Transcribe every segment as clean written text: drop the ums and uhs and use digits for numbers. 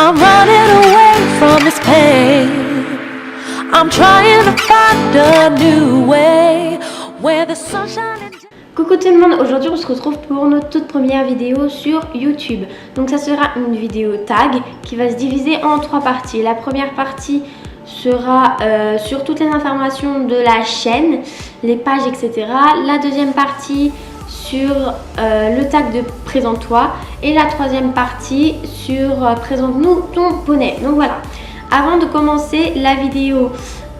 I'm running away from this pain. I'm trying to find a new way where the sunshine. Coucou tout le monde, aujourd'hui on se retrouve pour notre toute première vidéo sur YouTube. Donc ça sera une vidéo tag qui va se diviser en 3 parties. La première partie sera sur toutes les informations de la chaîne, les pages, etc. La deuxième partie sur le tag de Présente-toi. Et la troisième partie sur Présente-nous ton poney. Donc voilà, avant de commencer la vidéo,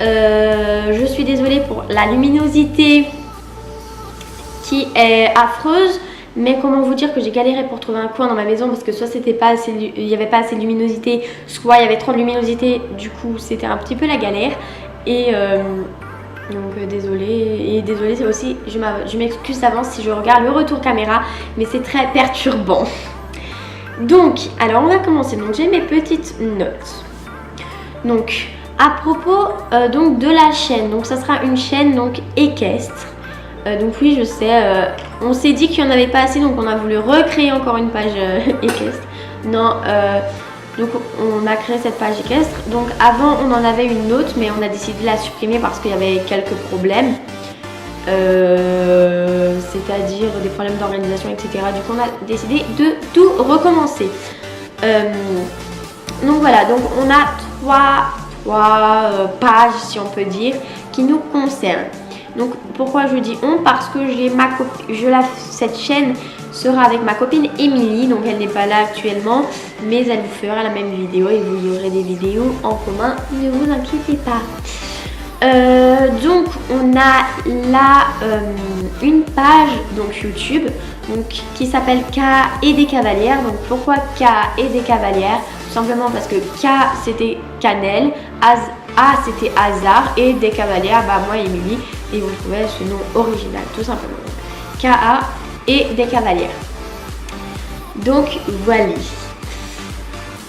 je suis désolée pour la luminosité qui est affreuse, mais comment vous dire que j'ai galéré pour trouver un coin dans ma maison parce que soit c'était pas assez, il n'y avait pas assez de luminosité, soit il y avait trop de luminosité, du coup c'était un petit peu la galère. Et donc désolée, et désolée c'est aussi, je m'excuse d'avance si je regarde le retour caméra, mais c'est très perturbant. Donc alors on va commencer. Donc j'ai mes petites notes. Donc à propos donc de la chaîne, donc ça sera une chaîne donc équestre. Donc oui, je sais, on s'est dit qu'il n'y en avait pas assez, donc on a voulu recréer encore une page équestre. Non, donc on a créé cette page équestre. Donc avant on en avait une autre, mais on a décidé de la supprimer parce qu'il y avait quelques problèmes. C'est-à-dire des problèmes d'organisation, etc. Du coup on a décidé de tout recommencer. Donc voilà, donc on a trois pages, si on peut dire, qui nous concernent. Donc pourquoi je dis on? Parce que j'ai ma copine, cette chaîne sera avec ma copine Émilie, donc elle n'est pas là actuellement, mais elle vous fera la même vidéo et vous aurez des vidéos en commun, ne vous inquiétez pas. Donc on a là une page donc YouTube donc, qui s'appelle K et des Cavalières. Donc pourquoi K et des Cavalières? Tout simplement parce que K c'était Cannelle, A c'était Hasard et des Cavalières, bah moi Émilie, et vous trouvez ce nom original tout simplement. K.A. et des Cavalières. Donc voilà.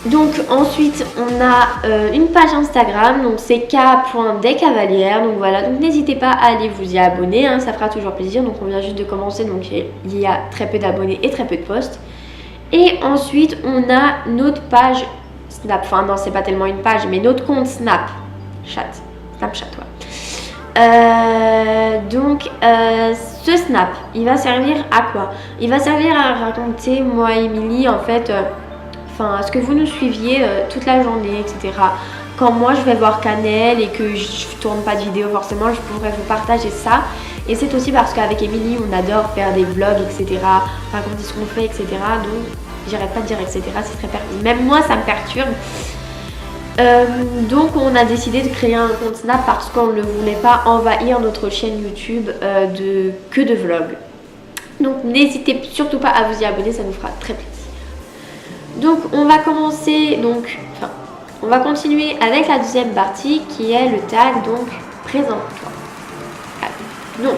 Donc ensuite on a une page Instagram, donc c'est k.descavalières. Donc voilà, donc n'hésitez pas à aller vous y abonner, hein, ça fera toujours plaisir. Donc on vient juste de commencer, donc il y a très peu d'abonnés et très peu de posts. Et ensuite on a notre page Snap, enfin non c'est pas tellement une page, mais notre compte Snapchat, ouais. Donc ce Snap, il va servir à quoi? Il va servir à raconter moi et Émilie en fait, à ce que vous nous suiviez toute la journée, etc. Quand moi je vais voir Cannelle et que je tourne pas de vidéo forcément, je pourrais vous partager ça. Et c'est aussi parce qu'avec Émilie on adore faire des vlogs, etc. Raconter ce qu'on fait, etc. Donc j'arrête pas de dire etc. C'est très même moi ça me perturbe. Donc on a décidé de créer un compte Snap parce qu'on ne voulait pas envahir notre chaîne YouTube que de vlogs. Donc n'hésitez surtout pas à vous y abonner, ça nous fera très plaisir. Donc on va commencer, on va continuer avec la deuxième partie qui est le tag, donc Présente-toi. Donc,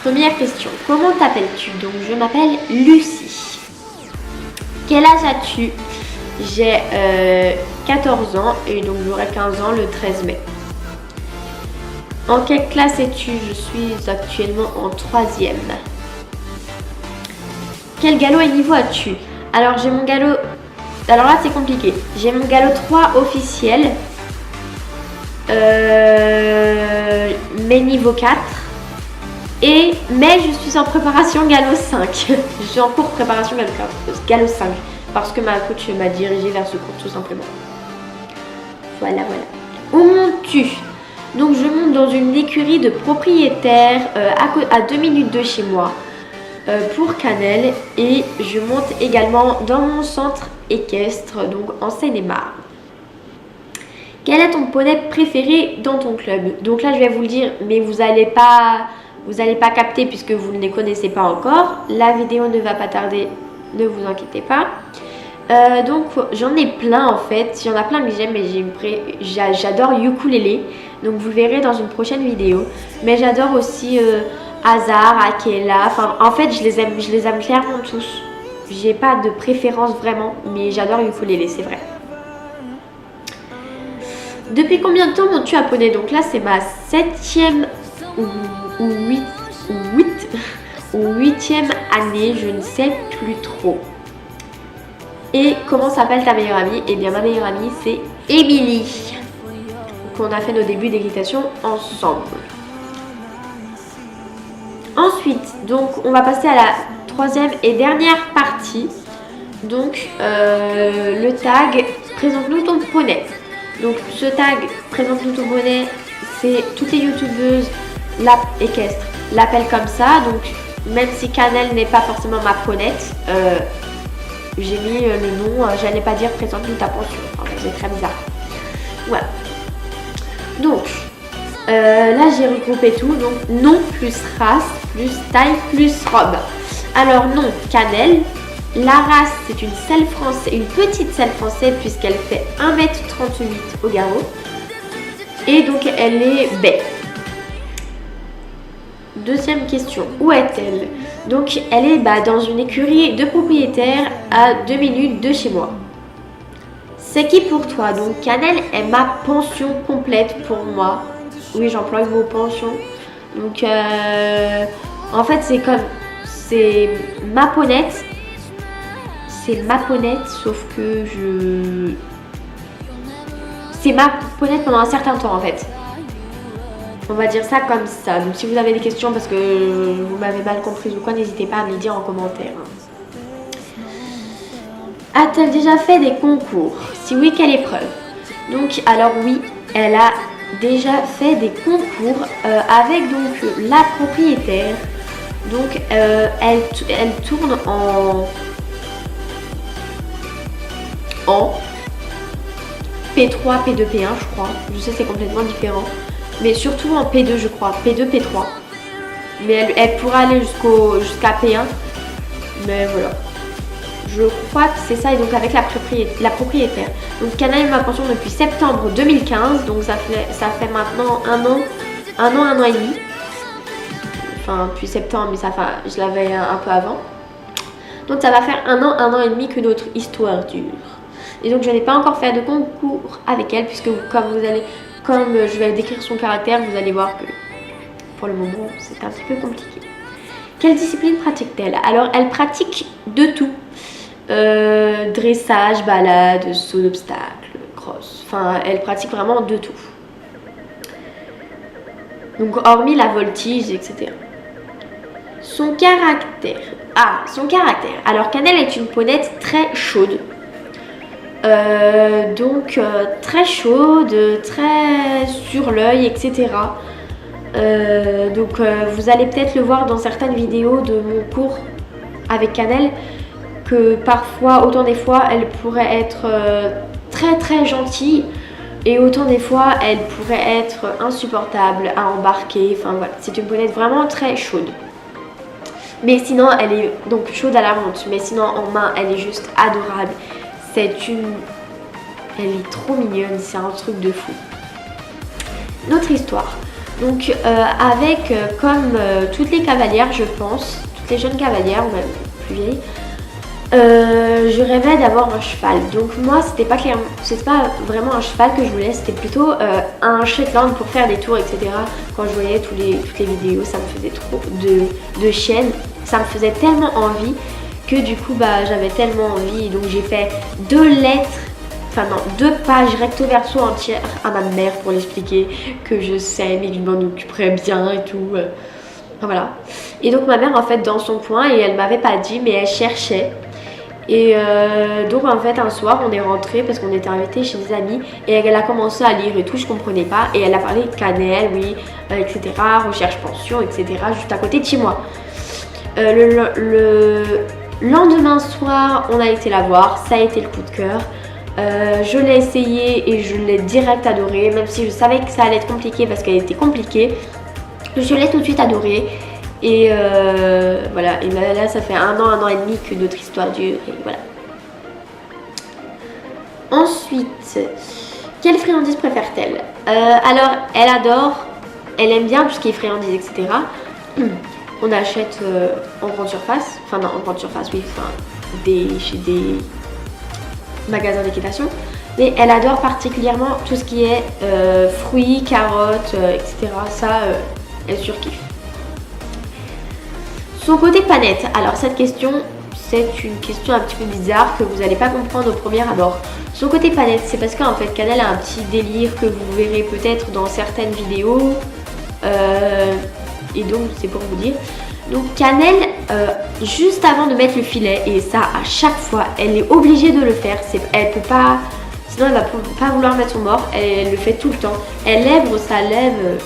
première question, comment t'appelles-tu? Donc je m'appelle Lucie. Quel âge as-tu? J'ai 14 ans et donc j'aurai 15 ans le 13 mai. En quelle classe es-tu? Je suis actuellement en 3e. Quel galop et niveau as-tu? Alors j'ai mon galop... Alors là c'est compliqué. J'ai mon galop 3 officiel. Mais niveau 4. Mais je suis en préparation galop 5. Je suis en cours de préparation galop 5. Parce que ma coach m'a dirigée vers ce cours tout simplement. Voilà. Où montes-tu? Donc je monte dans une écurie de propriétaires à 2 minutes de chez moi pour Cannelle. Et je monte également dans mon centre équestre, donc en Seine-et-Marne. Quel est ton poney préféré dans ton club? Donc là je vais vous le dire, mais vous n'allez pas capter puisque vous ne les connaissez pas encore. La vidéo ne va pas tarder, ne vous inquiétez pas. Donc j'en ai plein en fait, il y en a plein que j'aime, mais j'adore ukulélé, donc vous le verrez dans une prochaine vidéo. Mais j'adore aussi Hasard, Akela, en fait je les aime clairement tous. J'ai pas de préférence vraiment, mais j'adore ukulélé, c'est vrai. Depuis combien de temps montes-tu à poney? Donc là c'est ma 7e ou 8e année, je ne sais plus trop. Et comment s'appelle ta meilleure amie? Eh bien ma meilleure amie c'est Émilie, qu'on a fait nos débuts d'équitation ensemble. Ensuite, donc on va passer à la troisième et dernière partie. Donc le tag présente-nous ton poney. Donc ce tag présente-nous ton poney, c'est toutes les youtubeuses équestres l'appellent comme ça. Donc même si Cannelle n'est pas forcément ma ponette, j'ai mis le nom, j'allais pas dire présente-nous ta pension, enfin, c'est très bizarre. Voilà. Donc là j'ai regroupé tout, donc nom plus race plus taille plus robe. Alors nom, Cannelle. La race c'est une selle française, une petite selle française puisqu'elle fait 1m38 au garrot. Et donc elle est baie. Deuxième question, où est-elle? Donc elle est dans une écurie de propriétaires à 2 minutes de chez moi. C'est qui pour toi? Donc Cannelle est ma pension complète pour moi. Oui, j'emploie le mot pension. Donc en fait c'est ma ponette. C'est ma ponette, sauf que c'est ma ponette pendant un certain temps en fait. On va dire ça comme ça. Donc si vous avez des questions parce que vous m'avez mal comprise ou quoi, n'hésitez pas à me les dire en commentaire. A-t-elle déjà fait des concours? Si oui, quelle épreuve? Donc alors oui, elle a déjà fait des concours avec donc la propriétaire. Donc elle tourne en P3, P2, P1 je crois. Je sais c'est complètement différent. Mais surtout en P2 je crois. P2, P3. Mais elle pourra aller jusqu'à P1. Mais voilà. Je crois que c'est ça. Et donc avec la propriétaire. Donc Cannelle est ma pension depuis septembre 2015. Donc ça fait maintenant un an et demi. Enfin depuis septembre, mais je l'avais un peu avant. Donc ça va faire un an et demi que notre histoire dure. Et donc je n'ai pas encore fait de concours avec elle puisque comme je vais décrire son caractère, vous allez voir que pour le moment c'est un petit peu compliqué. Quelle discipline pratique-t-elle? Alors elle pratique de tout. Dressage, balade, saut d'obstacle, cross. Enfin elle pratique vraiment de tout. Donc hormis la voltige, etc. Son caractère. Son caractère. Alors Cannelle est une ponette très chaude. Très chaude, très sur l'œil, etc. Vous allez peut-être le voir dans certaines vidéos de mon cours avec Cannelle que parfois, autant des fois, elle pourrait être très très gentille et autant des fois, elle pourrait être insupportable à embarquer. Enfin voilà, c'est une ponette vraiment très chaude. Mais sinon, elle est donc chaude à la honte. Mais sinon, en main, elle est juste adorable. Elle est trop mignonne, c'est un truc de fou. Notre histoire. Donc, comme toutes les cavalières, je pense, toutes les jeunes cavalières, ou même plus vieilles, je rêvais d'avoir un cheval. Donc moi, c'était pas vraiment un cheval que je voulais, c'était plutôt un Shetland pour faire des tours, etc. Quand je voyais toutes les vidéos, ça me faisait trop de chiennes. Ça me faisait tellement envie que du coup j'avais tellement envie, donc j'ai fait 2 pages recto verso entières à ma mère pour l'expliquer que je sais mais que je m'en occuperais bien et tout. Enfin, voilà. Et donc ma mère en fait dans son coin, et elle m'avait pas dit mais elle cherchait. Et donc en fait un soir on est rentré parce qu'on était invité chez des amis et elle a commencé à lire et tout, je comprenais pas, et elle a parlé de Cannelle, oui, etc., recherche pension, etc., juste à côté de chez moi. Le lendemain soir, on a été la voir, ça a été le coup de cœur. Je l'ai essayé et je l'ai direct adorée, même si je savais que ça allait être compliqué parce qu'elle était compliquée. Je l'ai tout de suite adorée. Et voilà, et là ça fait un an et demi que notre histoire dure, et voilà. Ensuite, quelle friandise préfère-t-elle? Alors, elle aime bien tout ce qui est friandise, etc. On achète en grande surface, enfin non, en grande surface, oui, enfin, chez des magasins d'équitation. Mais elle adore particulièrement tout ce qui est fruits, carottes, etc. Ça, elle surkiffe. Son côté panette. Alors cette question, peut-être une question un petit peu bizarre que vous n'allez pas comprendre au premier abord. Son côté palette, c'est parce qu'en fait Canel a un petit délire que vous verrez peut-être dans certaines vidéos. Et donc c'est pour vous dire. Donc Canel, juste avant de mettre le filet, et ça à chaque fois, elle est obligée de le faire. Elle peut pas, sinon elle va pas vouloir mettre son mort. Elle le fait tout le temps. Elle lève sa lèvre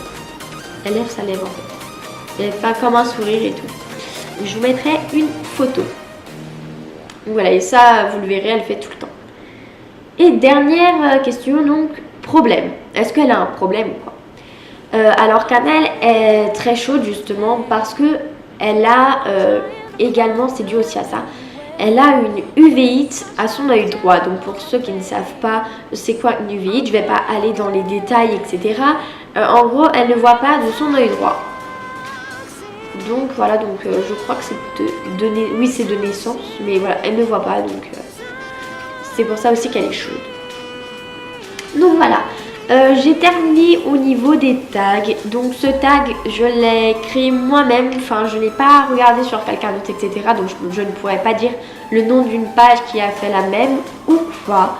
en fait. Elle fait comme un sourire et tout. Je vous mettrai une photo. Donc voilà, et ça vous le verrez, elle le fait tout le temps. Et dernière question, donc problème. Est-ce qu'elle a un problème ou quoi? Alors Canel est très chaude justement parce que elle a également, c'est dû aussi à ça, elle a une uvéite à son œil droit. Donc pour ceux qui ne savent pas c'est quoi une uvéite, je vais pas aller dans les détails, etc. En gros, elle ne voit pas de son œil droit. Donc voilà, donc je crois que c'est de naissance, mais voilà, elle ne voit pas, donc c'est pour ça aussi qu'elle est chaude. Donc voilà. J'ai terminé au niveau des tags. Donc ce tag, je l'ai créé moi-même. Enfin, je n'ai pas regardé sur quelqu'un d'autre, etc. Donc je ne pourrais pas dire le nom d'une page qui a fait la même ou pas.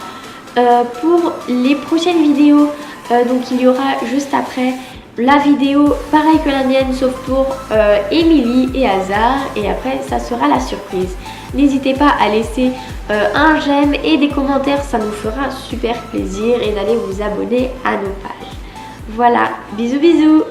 Pour les prochaines vidéos, donc il y aura juste après la vidéo pareil que la mienne, sauf pour Émilie et Hazard. Et après, ça sera la surprise. N'hésitez pas à laisser un j'aime et des commentaires, ça nous fera super plaisir, et d'aller vous abonner à nos pages. Voilà, bisous bisous.